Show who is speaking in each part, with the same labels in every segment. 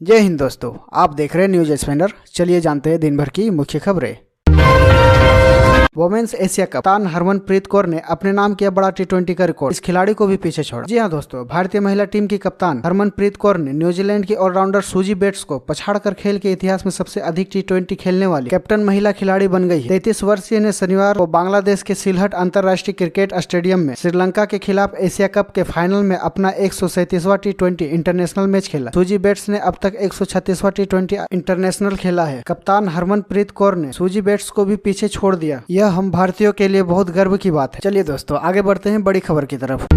Speaker 1: जय हिंद दोस्तों, आप देख रहे हैं न्यूज एक्सप्लेनर। चलिए जानते हैं दिन भर की मुख्य खबरें। वोमेन्स एशिया कप कप्तान हरमनप्रीत कौर ने अपने नाम किया बड़ा T20 का रिकॉर्ड, इस खिलाड़ी को भी पीछे छोड़ा। जी हां दोस्तों, भारतीय महिला टीम की कप्तान हरमनप्रीत कौर ने न्यूजीलैंड की ऑलराउंडर सूजी बेट्स को पछाड़कर खेल के इतिहास में सबसे अधिक T20 खेलने वाली कैप्टन महिला खिलाड़ी बन गई। 33 वर्षीय ने शनिवार को बांग्लादेश के सिलहट अंतर्राष्ट्रीय क्रिकेट स्टेडियम में श्रीलंका के खिलाफ एशिया कप के फाइनल में अपना 137वां T20 इंटरनेशनल मैच खेला। सूजी बेट्स ने अब तक 136वां T20 इंटरनेशनल खेला है। कप्तान हरमनप्रीत कौर ने सूजी बेट्स को भी पीछे छोड़ दिया। यह हम भारतीयों के लिए बहुत गर्व की बात है। चलिए दोस्तों, आगे बढ़ते हैं बड़ी खबर की तरफ।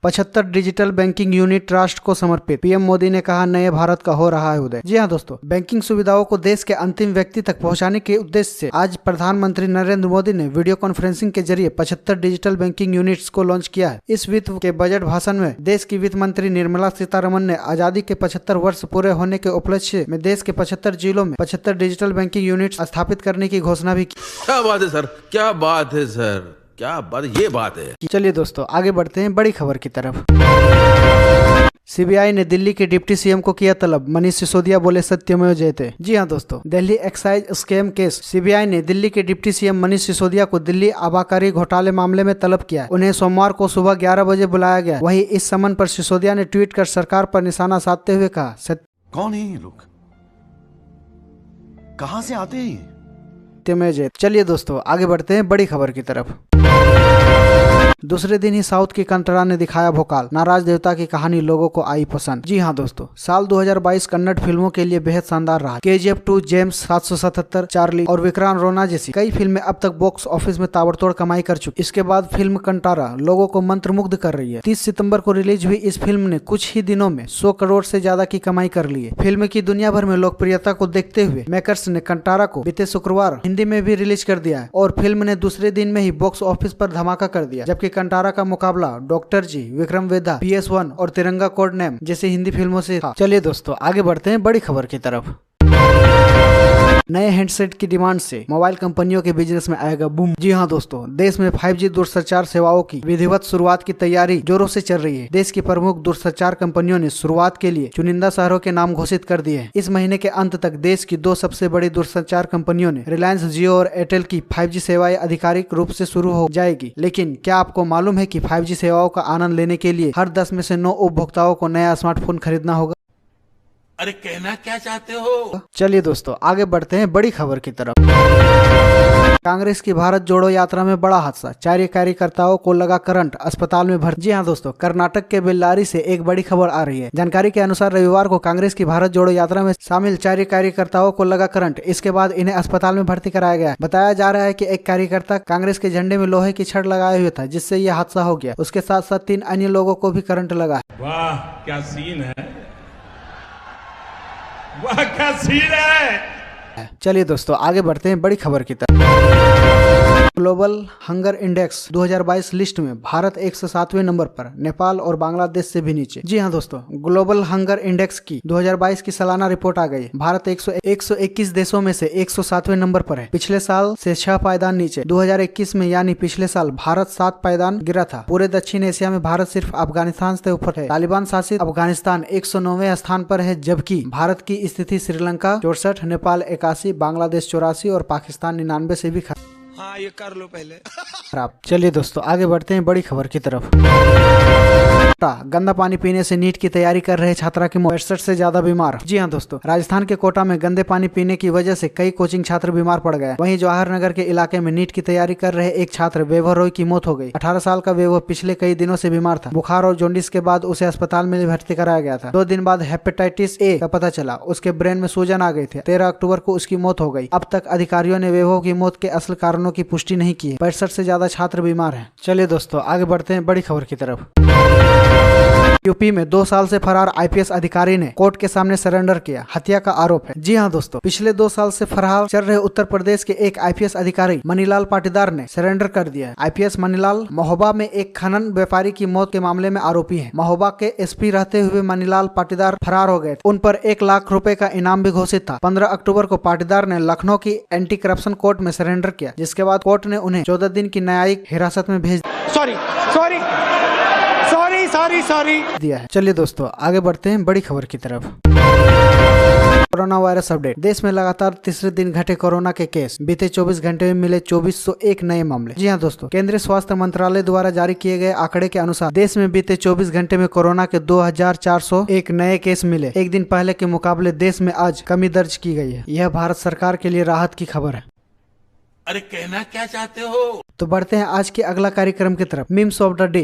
Speaker 1: 75 डिजिटल बैंकिंग यूनिट राष्ट्र को समर्पित, पीएम मोदी ने कहा नए भारत का हो रहा है उदय। जी हां दोस्तों, बैंकिंग सुविधाओं को देश के अंतिम व्यक्ति तक पहुंचाने के उद्देश्य से आज प्रधानमंत्री नरेंद्र मोदी ने वीडियो कॉन्फ्रेंसिंग के जरिए 75 डिजिटल बैंकिंग यूनिट्स को लॉन्च किया है। इस वित्त के बजट भाषण में देश की वित्त मंत्री निर्मला सीतारमण ने आजादी के 75 वर्ष पूरे होने के उपलक्ष्य में देश के 75 जिलों में 75 डिजिटल बैंकिंग यूनिट स्थापित करने की घोषणा भी की।
Speaker 2: क्या बात है सर, क्या बात है सर, क्या बात, ये बात है।
Speaker 1: चलिए दोस्तों, आगे बढ़ते हैं बड़ी खबर की तरफ। सीबीआई ने दिल्ली के डिप्टी सीएम को किया तलब, मनीष सिसोदिया बोले सत्यमेव जयते। जी हां दोस्तों, Delhi excise scam case CBI ने दिल्ली के डिप्टी सीएम मनीष सिसोदिया को दिल्ली आबाकारी घोटाले मामले में तलब किया। उन्हें सोमवार को सुबह 11 बजे बुलाया गया। वहीं इस समन पर सिसोदिया ने ट्वीट कर सरकार पर निशाना साधते हुए कहा,
Speaker 3: कौन है ये लोग, कहां से आते हैं?
Speaker 1: चलिए दोस्तों, आगे बढ़ते हैं बड़ी खबर की तरफ। दूसरे दिन ही साउथ की कंटरा ने दिखाया भोकाल, नाराज देवता की कहानी लोगों को आई पसंद। जी हां दोस्तों, साल 2022 कन्नड़ फिल्मों के लिए बेहद शानदार रहा। KGF 2, जेम्स, 777, चार्ली और विक्रांत रोना जैसी कई फिल्में अब तक बॉक्स ऑफिस में ताबड़तोड़ कमाई कर चुकी। इसके बाद फिल्म कंटारा लोगों को मंत्रमुग्ध कर रही है। 30 सितंबर को रिलीज हुई इस फिल्म ने कुछ ही दिनों में 100 करोड़ से ज्यादा की कमाई कर ली है। फिल्म की दुनिया भर में लोकप्रियता को देखते हुए मेकर्स ने कंटारा को बीते शुक्रवार हिंदी में भी रिलीज कर दिया है और फिल्म ने दूसरे दिन में ही बॉक्स ऑफिस पर धमाका कर दिया। जबकि कंटारा का मुकाबला डॉक्टर जी, विक्रम वेदा, PS1 और तिरंगा कोड नेम जैसी हिंदी फिल्मों से था। चलिए दोस्तों, आगे बढ़ते हैं बड़ी खबर की तरफ। नए हैंडसेट की डिमांड से मोबाइल कंपनियों के बिजनेस में आएगा बूम। जी हां दोस्तों, देश में 5G दूरसंचार सेवाओं की विधिवत शुरुआत की तैयारी जोरों से चल रही है। देश की प्रमुख दूरसंचार कंपनियों ने शुरुआत के लिए चुनिंदा शहरों के नाम घोषित कर दिए हैं। इस महीने के अंत तक देश की 2 सबसे बड़ी दूरसंचार कंपनियों ने रिलायंस जियो और एयरटेल की 5G सेवाएं आधिकारिक रूप से शुरू हो जाएगी। लेकिन क्या आपको मालूम है कि 5G सेवाओं का आनंद लेने के लिए हर 10 में से 9 उपभोक्ताओं को नया स्मार्टफोन खरीदना होगा?
Speaker 2: अरे कहना क्या चाहते हो?
Speaker 1: चलिए दोस्तों, आगे बढ़ते हैं बड़ी खबर की तरफ। कांग्रेस की भारत जोड़ो यात्रा में बड़ा हादसा, 4 कार्यकर्ताओं को लगा करंट, अस्पताल में भर्ती। जी हां दोस्तों, कर्नाटक के बेल्लारी से एक बड़ी खबर आ रही है। जानकारी के अनुसार रविवार को कांग्रेस की भारत जोड़ो यात्रा में शामिल 4 कार्यकर्ताओं को लगा करंट। इसके बाद इन्हें अस्पताल में भर्ती कराया गया। बताया जा रहा है कि एक कार्यकर्ता कांग्रेस के झंडे में लोहे की छड़ लगाए हुए था, जिससे यह हादसा हो गया। उसके साथ साथ 3 अन्य लोगों को भी करंट लगा।
Speaker 4: वाह क्या सीन है, वाह क्या सीन है।
Speaker 1: चलिए दोस्तों, आगे बढ़ते हैं बड़ी खबर की तरफ। ग्लोबल हंगर इंडेक्स 2022 लिस्ट में भारत 107वें नंबर पर, नेपाल और बांग्लादेश से भी नीचे। जी हां दोस्तों, ग्लोबल हंगर इंडेक्स की 2022 की सालाना रिपोर्ट आ गई। भारत 121 देशों में से 107वें नंबर पर है, पिछले साल से 6 पायदान नीचे। 2021 में यानी पिछले साल भारत 7 पायदान गिरा था। पूरे दक्षिण एशिया में भारत सिर्फ अफगानिस्तान से ऊपर है। तालिबान शासित अफगानिस्तान 109वें स्थान पर है, जबकि भारत की स्थिति श्रीलंका 64, नेपाल 81, बांग्लादेश 84 और पाकिस्तान 99 से भी खराब।
Speaker 5: हाँ, ये कर लो पहले
Speaker 1: खराब। चलिए दोस्तों, आगे बढ़ते हैं बड़ी खबर की तरफ। गंदा पानी पीने से नीट की तैयारी कर रहे छात्रा की मौत, 65 से ज्यादा बीमार। जी हां दोस्तों, राजस्थान के कोटा में गंदे पानी पीने की वजह से कई कोचिंग छात्र बीमार पड़ गए। वहीं जवाहर नगर के इलाके में नीट की तैयारी कर रहे एक छात्र वैभव रॉय की मौत हो गई। 18 साल का वैभव पिछले कई दिनों से बीमार था। बुखार और जॉन्डिस के बाद उसे अस्पताल में भर्ती कराया गया था। 2 दिन बाद हेपेटाइटिस A का पता चला। उसके ब्रेन में सूजन आ गई थी। 13 अक्टूबर को उसकी मौत हो गई। अब तक अधिकारियों ने वैभव की मौत के असल कारणों की पुष्टि नहीं की है। 65 से ज्यादा छात्र बीमार हैं। चलिए दोस्तों, आगे बढ़ते हैं बड़ी खबर की तरफ। यूपी में 2 साल से फरार IPS अधिकारी ने कोर्ट के सामने सरेंडर किया, हत्या का आरोप है। जी हां दोस्तों, पिछले 2 साल से फरार चल रहे उत्तर प्रदेश के एक IPS अधिकारी मनीलाल पाटीदार ने सरेंडर कर दिया है। IPS मनीलाल महोबा में एक खनन व्यापारी की मौत के मामले में आरोपी है। महोबा के SP रहते हुए मनीलाल पाटीदार फरार हो गए। उन पर 1 लाख रुपए का इनाम भी घोषित था। 15 अक्टूबर को पाटीदार ने लखनऊ की एंटी करप्शन कोर्ट में सरेंडर किया, जिसके बाद कोर्ट ने उन्हें 14 दिन की न्यायिक हिरासत में भेज दिया।
Speaker 5: सॉरी सॉरी
Speaker 1: दिया है। चलिए दोस्तों आगे बढ़ते हैं बड़ी खबर की तरफ। Corona virus update. देश में लगातार तीसरे दिन घटे कोरोना के केस। बीते 24 घंटे में मिले 2401 नए मामले। जी हां दोस्तों, केंद्रीय स्वास्थ्य मंत्रालय द्वारा जारी किए गए आंकड़े के अनुसार देश में बीते 24 घंटे में कोरोना के 2401 नए केस मिले। एक दिन पहले के मुकाबले देश में आज कमी दर्ज की गई है। यह भारत सरकार के लिए राहत की खबर है।
Speaker 2: अरे कहना क्या चाहते हो?
Speaker 1: तो बढ़ते हैं आज के अगला कार्यक्रम की तरफ, मीम्स ऑफ द डे।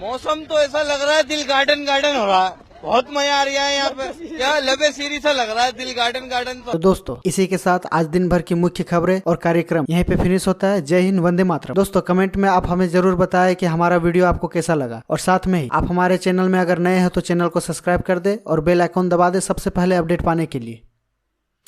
Speaker 6: मौसम तो ऐसा लग रहा है दिल गार्डन गार्डन हो रहा है। बहुत मजा आ रहा है यहाँ पे, क्या लबे सीरी सा लग रहा है दिल गार्डन गार्डन।
Speaker 1: तो दोस्तों इसी के साथ आज दिन भर की मुख्य खबरें और कार्यक्रम यहीं पे फिनिश होता है। जय हिंद, वंदे मातरम। दोस्तों कमेंट में आप हमें जरूर बताएं कि हमारा वीडियो आपको कैसा लगा, और साथ में ही आप हमारे चैनल में अगर नए हैं तो चैनल को सब्सक्राइब कर दे और बेल आइकॉन दबा दे सबसे पहले अपडेट पाने के लिए।